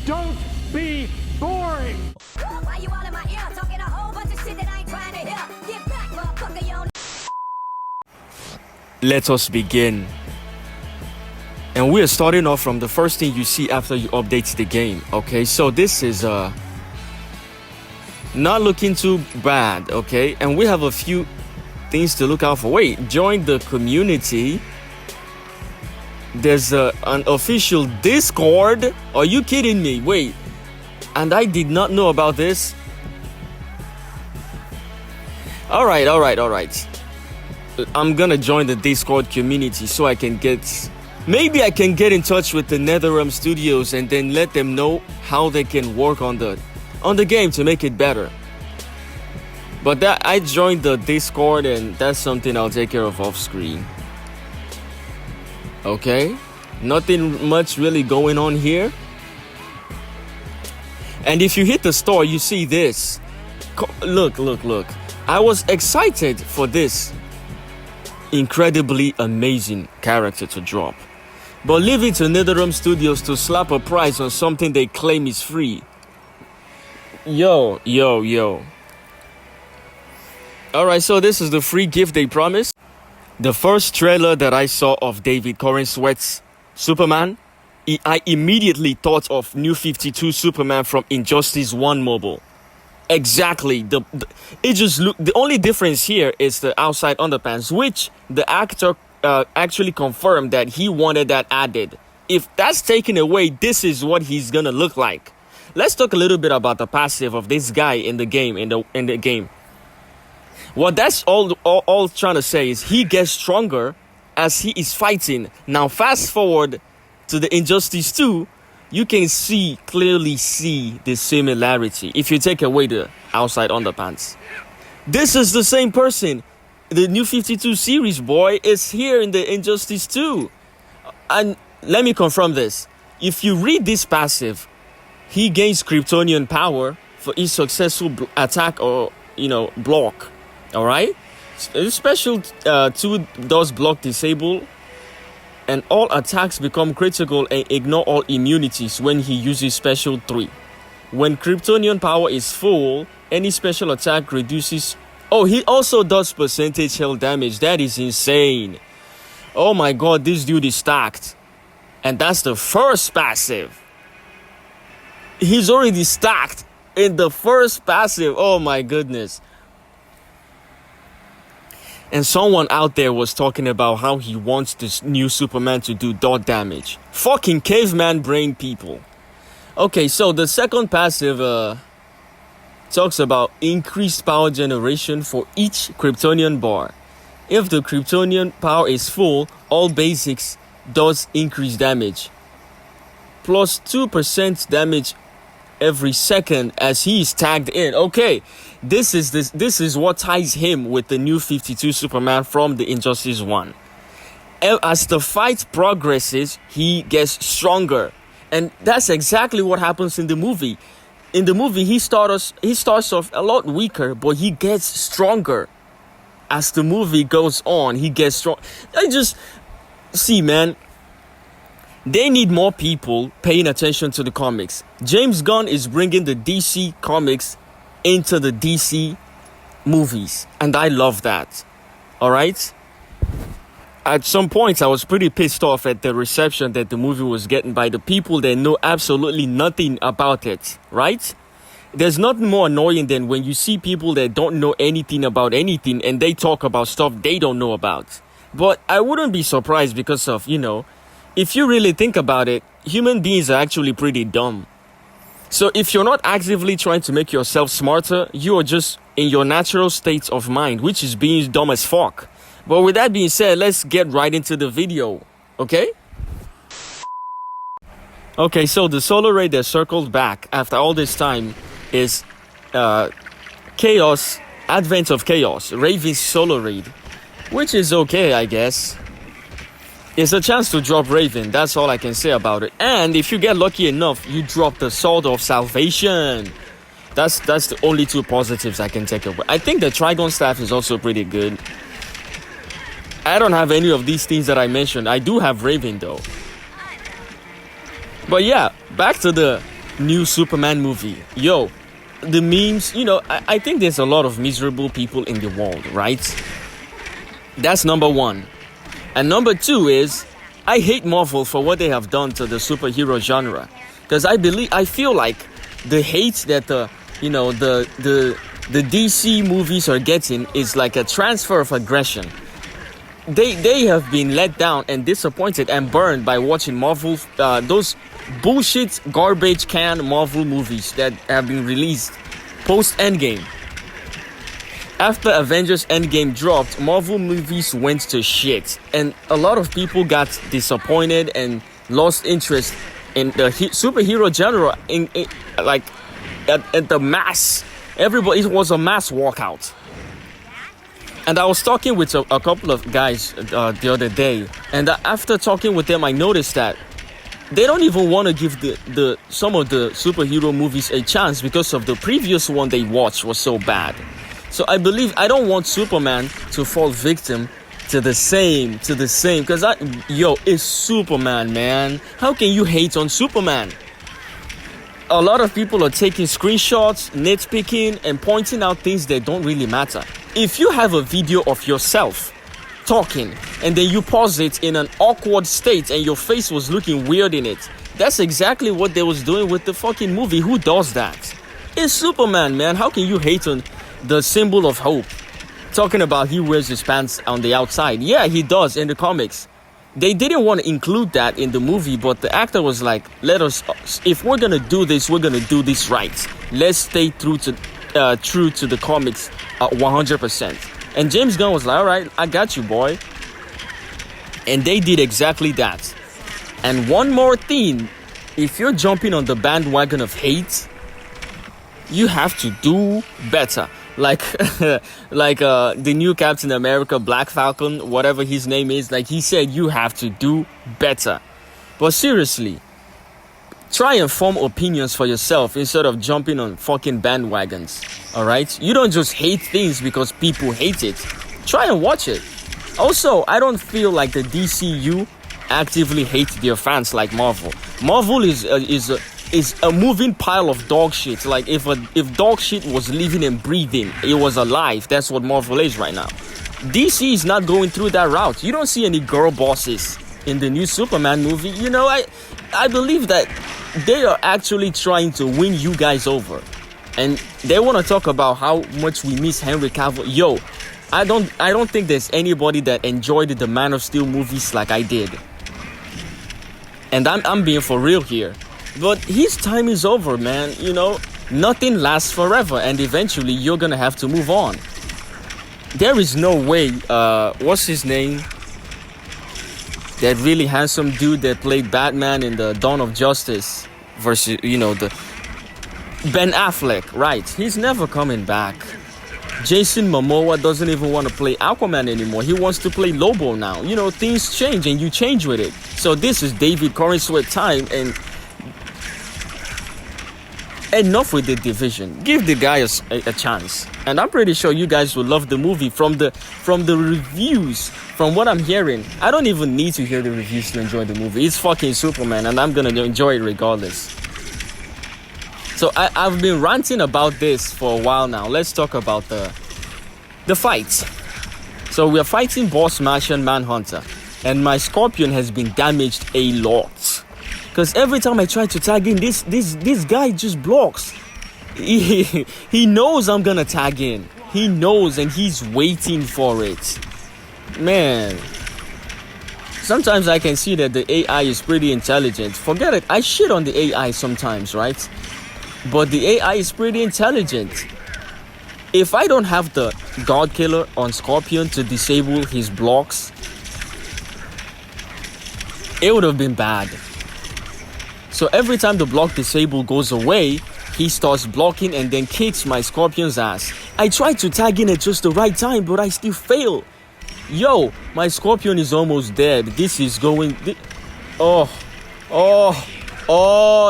Don't be boring. Why you all in my ear talking a whole bunch of shit that I ain't trying to hear? Get back, motherfucker, you don't. Let us begin. And we are starting off from the first thing you see after you update the game. Okay, so this is not looking too bad. Okay, and we have a few things to look out for. Wait, join the community. There's an official Discord. Are you kidding me? Wait, and I did not know about this. All right. I'm gonna join the Discord community so I can maybe I can get in touch with the NetherRealm Studios and then let them know how they can work on the game to make it better. But that I joined the Discord, and that's something I'll take care of off screen. Okay, nothing much really going on here. And if you hit the store, you see this. Look. I was excited for this incredibly amazing character to drop, but leave it to NetherRealm Studios to slap a price on something they claim is free. Yo. Alright, so this is the free gift they promised. The first trailer that I saw of David Corenswet's Superman, I immediately thought of New 52 Superman from Injustice 1 mobile. Exactly. It just look. The only difference here is the outside underpants, which the actor actually confirmed that he wanted that added. If that's taken away, this is what he's gonna look like. Let's talk a little bit about the passive of this guy in the game. In the game, what that's all trying to say is he gets stronger as he is fighting. Now, fast forward to the Injustice 2. You can clearly see the similarity if you take away the outside underpants. This is the same person. The New 52 series boy is here in the Injustice 2. And let me confirm this. If you read this passive, he gains Kryptonian power for each successful attack or, block. All right? Special 2 does block disable. And all attacks become critical and ignore all immunities when he uses special 3. When Kryptonian power is full, any special attack reduces. Oh, he also does percentage health damage. That is insane. Oh my god, this dude is stacked. And that's the first passive. He's already stacked in the first passive. Oh my goodness. And someone out there was talking about how he wants this new Superman to do dot damage. Fucking caveman brain people. Okay, so the second passive talks about increased power generation for each Kryptonian bar. If the Kryptonian power is full, all basics does increase damage. Plus 2% damage every second as he is tagged in. Okay, this is what ties him with the New 52 Superman from the Injustice 1. As the fight progresses, he gets stronger, and that's exactly what happens in the movie. In the movie, he starts off a lot weaker, but he gets stronger. As the movie goes on, he gets strong. I just see, man. They need more people paying attention to the comics. James Gunn is bringing the DC comics into the DC movies, and I love that. All right? At some points, I was pretty pissed off at the reception that the movie was getting by the people that know absolutely nothing about it, right? There's nothing more annoying than when you see people that don't know anything about anything and they talk about stuff they don't know about. But I wouldn't be surprised because of, if you really think about it, human beings are actually pretty dumb. So if you're not actively trying to make yourself smarter, you are just in your natural state of mind, which is being dumb as fuck. But with that being said, let's get right into the video, okay? Okay, so the solar ray that circled back after all this time is Chaos, Advent of Chaos, Raven's solar raid, which is okay, I guess. It's a chance to drop Raven, that's all I can say about it. And if you get lucky enough, you drop the Sword of Salvation. That's the only two positives I can take away. I think the Trigon Staff is also pretty good. I don't have any of these things that I mentioned. I do have Raven though. But yeah, back to the new Superman movie. Yo, the memes, I think there's a lot of miserable people in the world, right? That's number one. And number two is, I hate Marvel for what they have done to the superhero genre. Because I feel like the hate that the DC movies are getting is like a transfer of aggression. They have been let down and disappointed and burned by watching Marvel, those bullshit garbage can Marvel movies that have been released post Endgame. After Avengers Endgame dropped, Marvel movies went to shit, and a lot of people got disappointed and lost interest in the superhero genre. At the mass, everybody, it was a mass walkout. And I was talking with a couple of guys the other day, and after talking with them, I noticed that they don't even want to give some of the superhero movies a chance because of the previous one they watched was so bad. So I don't want Superman to fall victim to the same, because it's Superman, man. How can you hate on Superman? A lot of people are taking screenshots, nitpicking, and pointing out things that don't really matter. If you have a video of yourself talking, and then you pause it in an awkward state, and your face was looking weird in it, that's exactly what they was doing with the fucking movie. Who does that? It's Superman, man. How can you hate on the symbol of hope? Talking about he wears his pants on the outside. Yeah, he does in the comics. They didn't want to include that in the movie, but the actor was like, if we're gonna do this, we're gonna do this right. Let's stay true to the comics 100%. And James Gunn was like, all right, I got you, boy. And they did exactly that. And one more thing, if you're jumping on the bandwagon of hate, you have to do better. Like the new Captain America, Black Falcon, whatever his name is, like he said, you have to do better. But seriously, try and form opinions for yourself instead of jumping on fucking bandwagons. All right? You don't just hate things because people hate it. Try and watch it. Also, I don't feel like the DCU actively hate their fans like Marvel. Marvel is a moving pile of dog shit. Like if dog shit was living and breathing, it was alive. That's what Marvel is right now. DC is not going through that route. You don't see any girl bosses in the new Superman movie. I believe that they are actually trying to win you guys over, and they want to talk about how much we miss Henry Cavill. Yo, I don't think there's anybody that enjoyed the Man of Steel movies like I did. And I'm being for real here. But his time is over, man. Nothing lasts forever, and eventually you're gonna have to move on. There is no way, what's his name? That really handsome dude that played Batman in the Dawn of Justice versus, the Ben Affleck, right? He's never coming back. Jason Momoa doesn't even want to play Aquaman anymore. He wants to play Lobo now. Things change and you change with it. So this is David Corenswet time, and enough with the division. Give the guy a chance, and I'm pretty sure you guys will love the movie. From the reviews, from what I'm hearing, I don't even need to hear the reviews to enjoy the movie. It's fucking Superman, and I'm gonna enjoy it regardless. So I've been ranting about this for a while now. Let's talk about the fights. So we are fighting boss Martian Manhunter, and my Scorpion has been damaged a lot. Because every time I try to tag in, this guy just blocks. He knows I'm gonna tag in. He knows, and he's waiting for it. Man. Sometimes I can see that the AI is pretty intelligent. Forget it. I shit on the AI sometimes, right? But the AI is pretty intelligent. If I don't have the God Killer on Scorpion to disable his blocks, it would have been bad. So every time the block disable goes away, he starts blocking and then kicks my Scorpion's ass. I tried to tag in at just the right time, but I still fail. Yo, my Scorpion is almost dead. This is going... Oh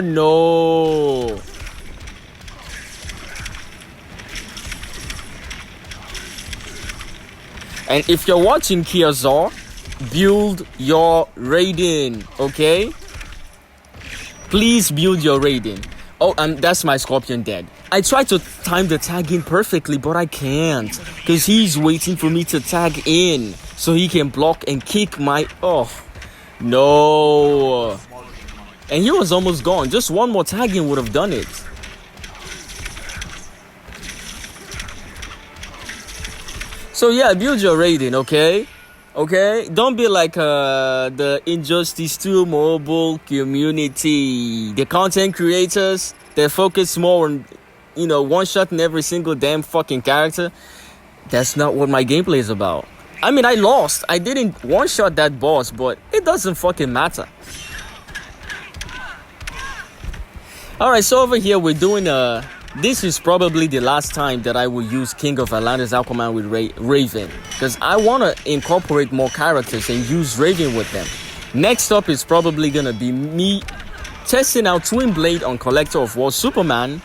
no. And if you're watching Kiazor, build your Raiden, okay? Please build your Raiden. Oh, that's my Scorpion dead. I tried to time the tag in perfectly, but I can't. Because he's waiting for me to tag in. So he can block and kick my... Oh, no. And he was almost gone. Just one more tagging would have done it. So yeah, build your rating, okay? Okay? Don't be like the Injustice 2 mobile community. The content creators, they focus more on, one-shotting every single damn fucking character. That's not what my gameplay is about. I mean, I lost. I didn't one-shot that boss, but it doesn't fucking matter. Alright, so over here we're doing this is probably the last time that I will use King of Atlantis Aquaman with Raven. Because I want to incorporate more characters and use Raven with them. Next up is probably going to be me testing out Twin Blade on Collector of War Superman.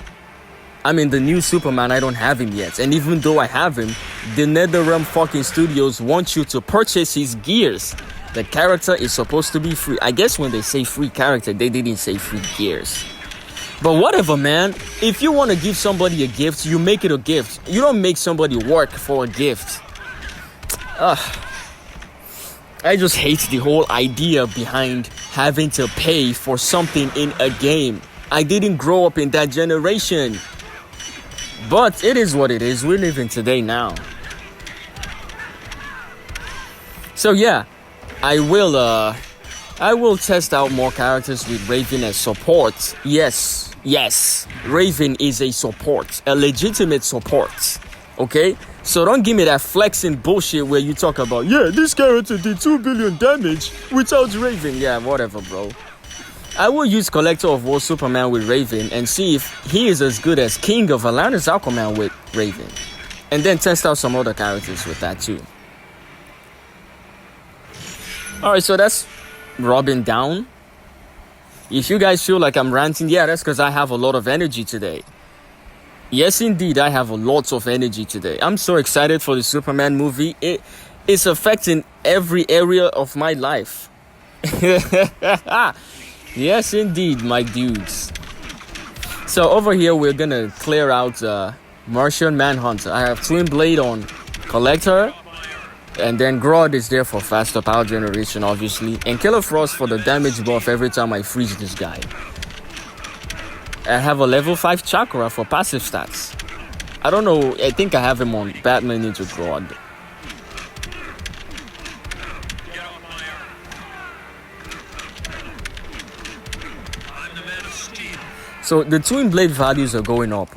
I mean, the new Superman, I don't have him yet. And even though I have him, the NetherRealm fucking studios want you to purchase his gears. The character is supposed to be free. I guess when they say free character, they didn't say free gears. But whatever, man. If you want to give somebody a gift, you make it a gift. You don't make somebody work for a gift. I just hate the whole idea behind having to pay for something in a game. I didn't grow up in that generation. But it is what it is. We're living today now. So yeah, I will test out more characters with Raven as support. Yes, Raven is a support, a legitimate support. Okay? So don't give me that flexing bullshit where you talk about, yeah, this character did 2 billion damage without Raven. Yeah, whatever, bro. I will use Collector of War Superman with Raven and see if he is as good as King of Atlantis Aquaman with Raven. And then test out some other characters with that too. Alright, so that's Robin down. If you guys feel like I'm ranting, yeah, that's because I have a lot of energy today. Yes, indeed, I have a lot of energy today. I'm so excited for the Superman movie. It's affecting every area of my life. Yes, indeed, my dudes. So over here, we're gonna clear out Martian Manhunter. I have Twin Blade on Collector. And then Grodd is there for faster power generation, obviously. And Killer Frost for the damage buff every time I freeze this guy. I have a level 5 Chakra for passive stats. I don't know, I think I have him on Batman Ninja Grodd. So the Twin Blade values are going up.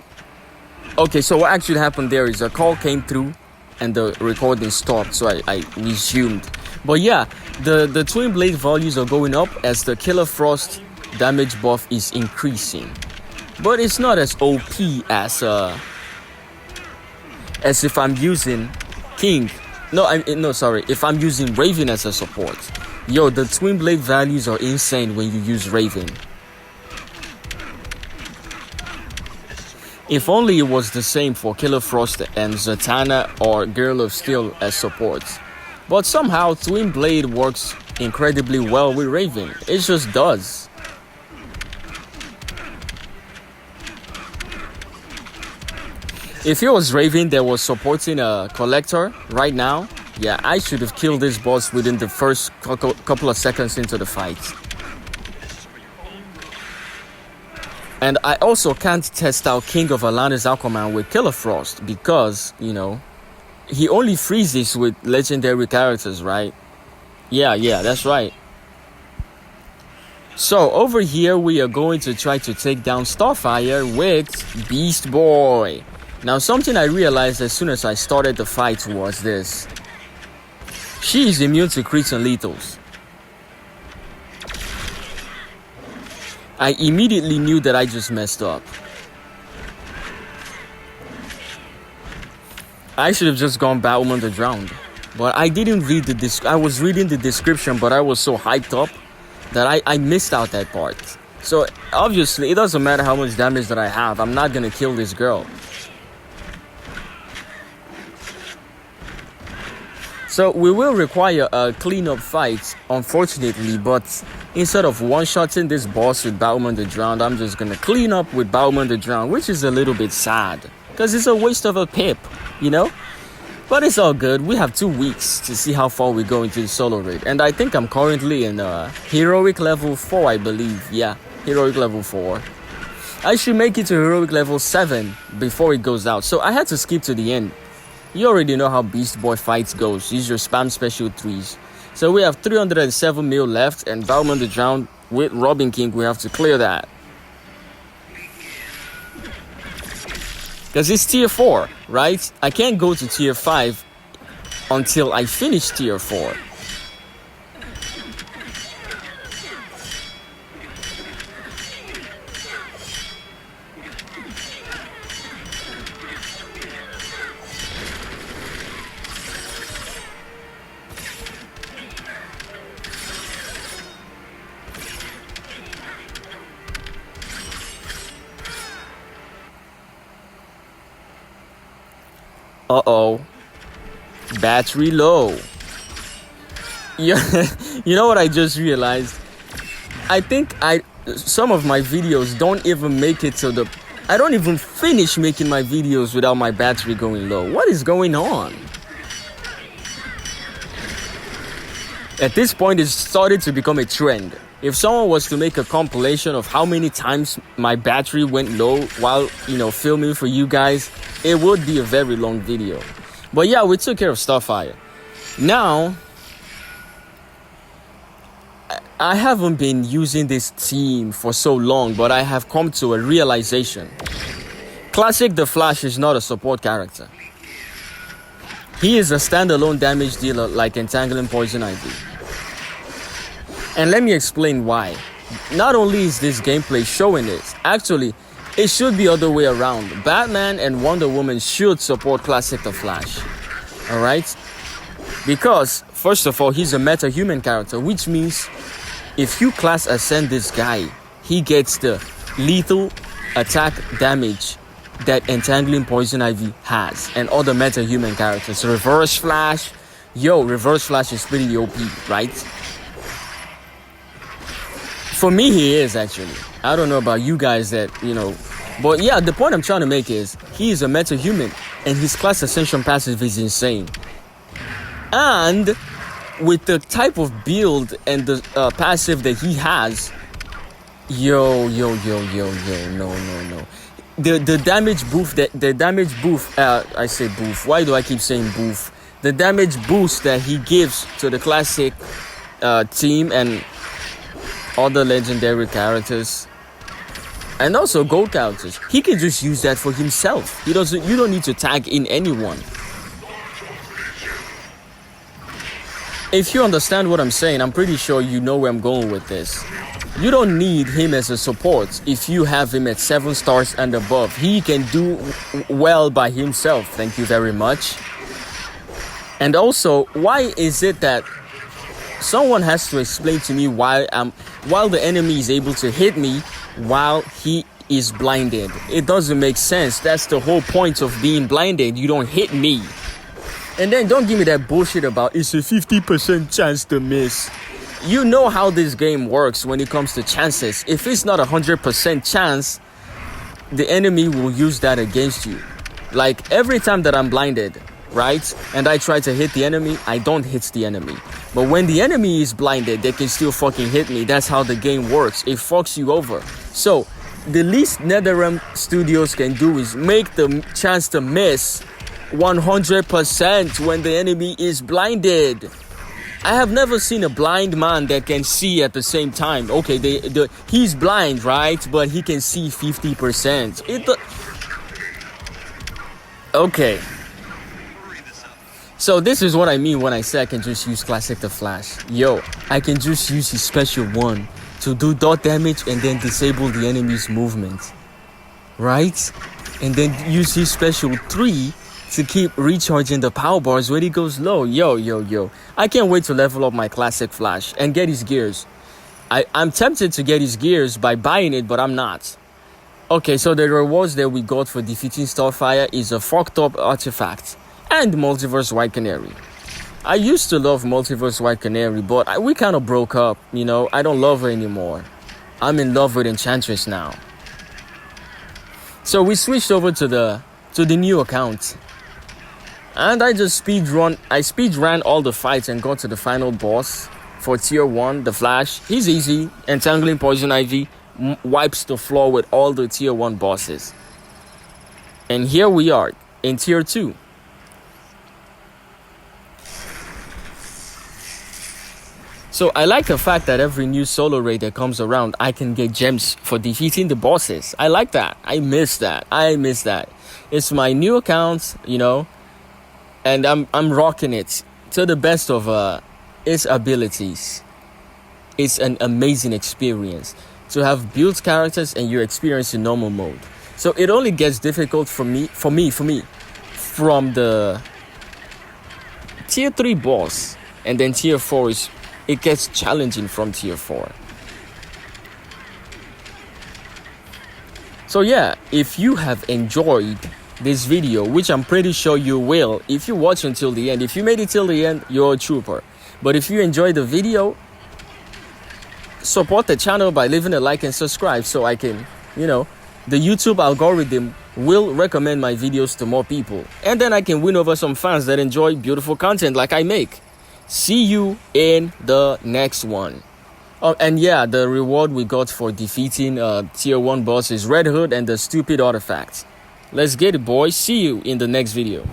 Okay, so what actually happened there is a call came through and the recording stopped, so I resumed. But yeah, the Twin Blade values are going up as the Killer Frost damage buff is increasing. But it's not as OP as if I'm using King. If I'm using Raven as a support. Yo, the Twin Blade values are insane when you use Raven. If only it was the same for Killer Frost and Zatanna or Girl of Steel as supports. But somehow Twin Blade works incredibly well with Raven. It just does. If it was Raven that was supporting a Collector right now, yeah, I should have killed this boss within the first couple of seconds into the fight. And I also can't test out King of Atlantis Aquaman with Killer Frost because, he only freezes with legendary characters, right? Yeah, that's right. So over here, we are going to try to take down Starfire with Beast Boy. Now, something I realized as soon as I started the fight was this. She is immune to crits and lethals. I immediately knew that I just messed up. I should have just gone Batwoman the Drowned. But I didn't read I was reading the description, but I was so hyped up that I missed out that part. So, obviously, it doesn't matter how much damage that I have. I'm not gonna kill this girl. So, we will require a cleanup fight, unfortunately, but instead of one-shotting this boss with Bowman the Drowned, I'm just gonna clean up with Bowman the Drowned, which is a little bit sad, because it's a waste of a pip, you know? But it's all good. We have 2 weeks to see how far we go into the solo raid. And I think I'm currently in Heroic level 4, I believe. Yeah, Heroic level 4. I should make it to Heroic level 7 before it goes out. So I had to skip to the end. You already know how Beast Boy fights goes. Use your spam special 3s. So we have 307 mil left. And Bowman the Drowned with Robin King, we have to clear that. Because it's tier 4, right? I can't go to tier 5 until I finish tier 4. Uh-oh. Battery low. Yeah, you know what I just realized? I think some of my videos don't even make it to the... I don't even finish making my videos without my battery going low. What is going on? At this point, it's started to become a trend. If someone was to make a compilation of how many times my battery went low while, filming for you guys, it would be a very long video. But yeah, we took care of Starfire. Now, I haven't been using this team for so long, but I have come to a realization. Classic The Flash is not a support character. He is a standalone damage dealer like Entangling Poison Ivy. And let me explain why. Not only is this gameplay showing it, actually, it should be other way around. Batman and Wonder Woman should support Classic The Flash. Alright? Because, first of all, he's a meta-human character, which means if you class ascend this guy, he gets the lethal attack damage that Entangling Poison Ivy has and other meta-human characters. Reverse Flash. Reverse Flash is pretty OP, right? For me, he is actually. I don't know about you guys but yeah, the point I'm trying to make is he is a meta-human and his class ascension passive is insane. And with the type of build and the passive that he has, no. The damage boost, I say boost. Why do I keep saying boost? The damage boost that he gives to the classic team and other legendary characters and also gold characters, he can just use that for himself. You don't need to tag in anyone. If you understand what I'm saying, I'm pretty sure you know where I'm going with this. You don't need him as a support if you have him at 7 stars and above. He can do well by himself. Thank you very much. And also, why is it that someone has to explain to me while the enemy is able to hit me while he is blinded? It doesn't make sense. That's the whole point of being blinded. You don't hit me. And then don't give me that bullshit about it's a 50% chance to miss. You know how this game works when it comes to chances. If it's not 100% chance, the enemy will use that against you. Like every time that I'm blinded, right? And I try to hit the enemy, I don't hit the enemy. But when the enemy is blinded, they can still fucking hit me. That's how the game works. It fucks you over. So the least NetherRealm Studios can do is make the chance to miss 100% when the enemy is blinded. I have never seen a blind man that can see at the same time. Okay, he's blind, right? But he can see 50%. Okay. So this is what I mean when I say I can just use Classic The Flash. I can just use his special 1 to do dot damage and then disable the enemy's movement. Right? And then use his special 3 to keep recharging the power bars when he goes low. I can't wait to level up my Classic Flash and get his gears. I'm tempted to get his gears by buying it, but I'm not. Okay, so the rewards that we got for defeating Starfire is a fucked up artifact and Multiverse White Canary. I used to love Multiverse White Canary, but we kind of broke up, you know. I don't love her anymore. I'm in love with Enchantress now. So we switched over to the new account. And I just speed ran all the fights and got to the final boss for tier 1, the Flash. He's easy. Entangling Poison Ivy wipes the floor with all the tier 1 bosses. And here we are in tier 2. So I like the fact that every new solo raid that comes around, I can get gems for defeating the bosses. I like that. I miss that. It's my new account, you know, and I'm rocking it to the best of its abilities. It's an amazing experience to have built characters and your experience in normal mode. So it only gets difficult for me from the tier 3 boss, and then tier 4 it gets challenging from tier 4. So yeah, if you have enjoyed this video, which I'm pretty sure you will if you watch until the end, if you made it till the end, you're a trooper. But if you enjoyed the video, support the channel by leaving a like and subscribe so I can, you know, the YouTube algorithm will recommend my videos to more people, and then I can win over some fans that enjoy beautiful content like I make. See you in the next one. Oh, and yeah, the reward we got for defeating tier 1 boss is Red Hood and the stupid artifacts. Let's get it, boys. See you in the next video.